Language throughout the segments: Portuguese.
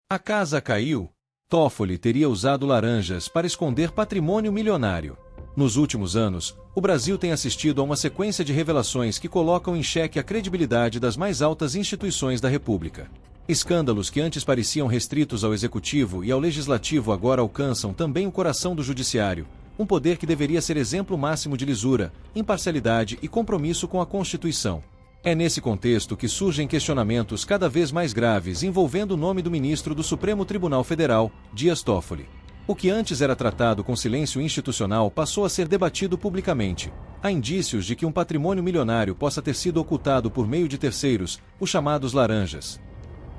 A casa caiu? Toffoli teria usado laranjas para esconder patrimônio milionário. Nos últimos anos, o Brasil tem assistido a uma sequência de revelações que colocam em xeque a credibilidade das mais altas instituições da República. Escândalos que antes pareciam restritos ao Executivo e ao Legislativo agora alcançam também o coração do Judiciário, um poder que deveria ser exemplo máximo de lisura, imparcialidade e compromisso com a Constituição. É nesse contexto que surgem questionamentos cada vez mais graves envolvendo o nome do ministro do Supremo Tribunal Federal, Dias Toffoli. O que antes era tratado com silêncio institucional passou a ser debatido publicamente. Há indícios de que um patrimônio milionário possa ter sido ocultado por meio de terceiros, os chamados laranjas.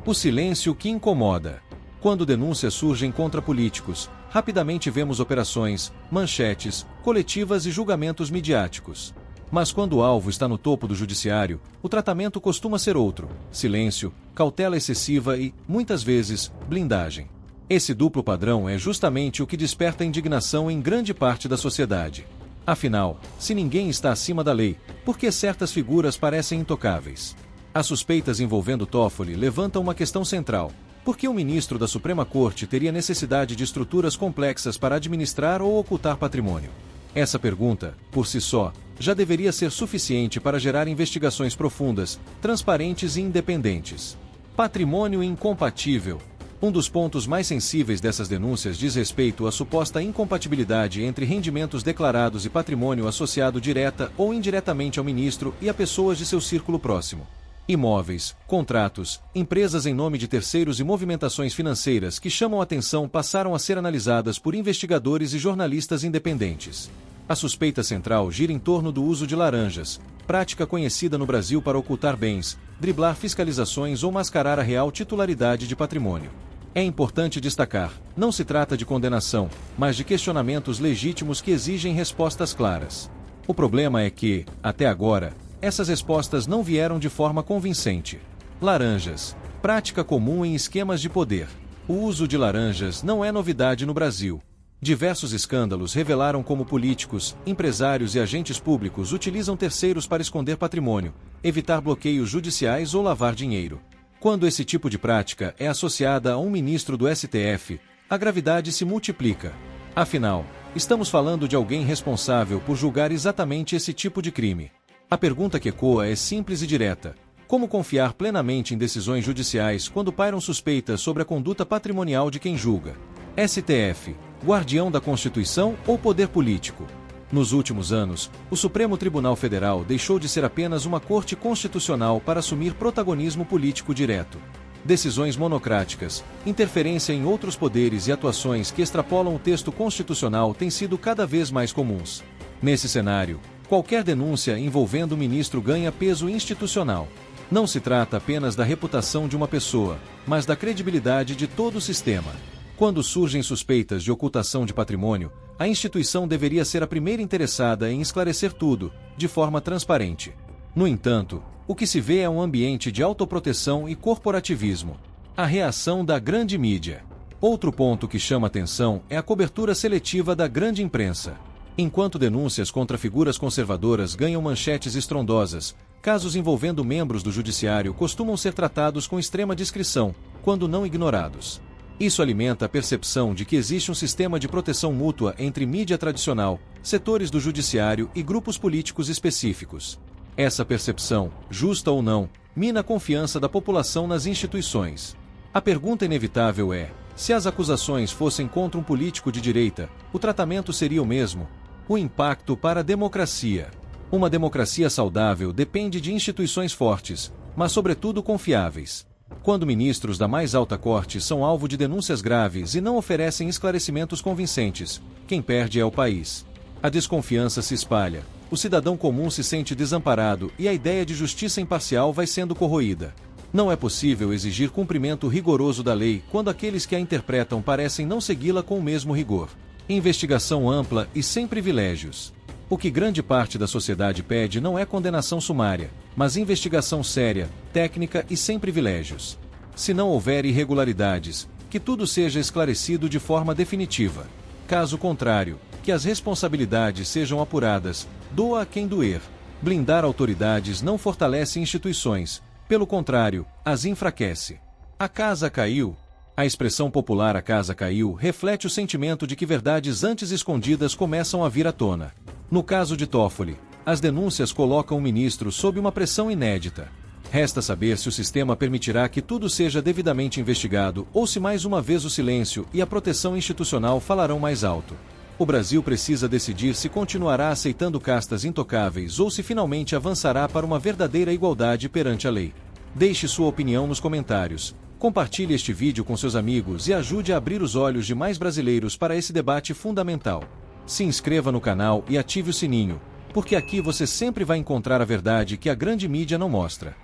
O silêncio que incomoda. Quando denúncias surgem contra políticos, rapidamente vemos operações, manchetes, coletivas e julgamentos midiáticos. Mas quando o alvo está no topo do judiciário, o tratamento costuma ser outro: silêncio, cautela excessiva e, muitas vezes, blindagem. Esse duplo padrão é justamente o que desperta indignação em grande parte da sociedade. Afinal, se ninguém está acima da lei, por que certas figuras parecem intocáveis? As suspeitas envolvendo Toffoli levantam uma questão central: por que o ministro da Suprema Corte teria necessidade de estruturas complexas para administrar ou ocultar patrimônio? Essa pergunta, por si só, já deveria ser suficiente para gerar investigações profundas, transparentes e independentes. Patrimônio incompatível. Um dos pontos mais sensíveis dessas denúncias diz respeito à suposta incompatibilidade entre rendimentos declarados e patrimônio associado direta ou indiretamente ao ministro e a pessoas de seu círculo próximo. Imóveis, contratos, empresas em nome de terceiros e movimentações financeiras que chamam a atenção passaram a ser analisadas por investigadores e jornalistas independentes. A suspeita central gira em torno do uso de laranjas, prática conhecida no Brasil para ocultar bens, driblar fiscalizações ou mascarar a real titularidade de patrimônio. É importante destacar, não se trata de condenação, mas de questionamentos legítimos que exigem respostas claras. O problema é que, até agora, essas respostas não vieram de forma convincente. Laranjas. Prática comum em esquemas de poder. O uso de laranjas não é novidade no Brasil. Diversos escândalos revelaram como políticos, empresários e agentes públicos utilizam terceiros para esconder patrimônio, evitar bloqueios judiciais ou lavar dinheiro. Quando esse tipo de prática é associada a um ministro do STF, a gravidade se multiplica. Afinal, estamos falando de alguém responsável por julgar exatamente esse tipo de crime. A pergunta que ecoa é simples e direta: como confiar plenamente em decisões judiciais quando pairam suspeitas sobre a conduta patrimonial de quem julga? STF, guardião da Constituição ou poder político? Nos últimos anos, o Supremo Tribunal Federal deixou de ser apenas uma corte constitucional para assumir protagonismo político direto. Decisões monocráticas, interferência em outros poderes e atuações que extrapolam o texto constitucional têm sido cada vez mais comuns. Nesse cenário, qualquer denúncia envolvendo o ministro ganha peso institucional. Não se trata apenas da reputação de uma pessoa, mas da credibilidade de todo o sistema. Quando surgem suspeitas de ocultação de patrimônio, a instituição deveria ser a primeira interessada em esclarecer tudo, de forma transparente. No entanto, o que se vê é um ambiente de autoproteção e corporativismo. A reação da grande mídia. Outro ponto que chama atenção é a cobertura seletiva da grande imprensa. Enquanto denúncias contra figuras conservadoras ganham manchetes estrondosas, casos envolvendo membros do judiciário costumam ser tratados com extrema discrição, quando não ignorados. Isso alimenta a percepção de que existe um sistema de proteção mútua entre mídia tradicional, setores do judiciário e grupos políticos específicos. Essa percepção, justa ou não, mina a confiança da população nas instituições. A pergunta inevitável é: se as acusações fossem contra um político de direita, o tratamento seria o mesmo? O impacto para a democracia. Uma democracia saudável depende de instituições fortes, mas sobretudo confiáveis. Quando ministros da mais alta corte são alvo de denúncias graves e não oferecem esclarecimentos convincentes, quem perde é o país. A desconfiança se espalha, o cidadão comum se sente desamparado e a ideia de justiça imparcial vai sendo corroída. Não é possível exigir cumprimento rigoroso da lei quando aqueles que a interpretam parecem não segui-la com o mesmo rigor. Investigação ampla e sem privilégios. O que grande parte da sociedade pede não é condenação sumária, mas investigação séria, técnica e sem privilégios. Se não houver irregularidades, que tudo seja esclarecido de forma definitiva. Caso contrário, que as responsabilidades sejam apuradas, doa a quem doer. Blindar autoridades não fortalece instituições, pelo contrário, as enfraquece. A casa caiu? A expressão popular "a casa caiu" reflete o sentimento de que verdades antes escondidas começam a vir à tona. No caso de Toffoli, as denúncias colocam o ministro sob uma pressão inédita. Resta saber se o sistema permitirá que tudo seja devidamente investigado ou se mais uma vez o silêncio e a proteção institucional falarão mais alto. O Brasil precisa decidir se continuará aceitando castas intocáveis ou se finalmente avançará para uma verdadeira igualdade perante a lei. Deixe sua opinião nos comentários. Compartilhe este vídeo com seus amigos e ajude a abrir os olhos de mais brasileiros para esse debate fundamental. Se inscreva no canal e ative o sininho, porque aqui você sempre vai encontrar a verdade que a grande mídia não mostra.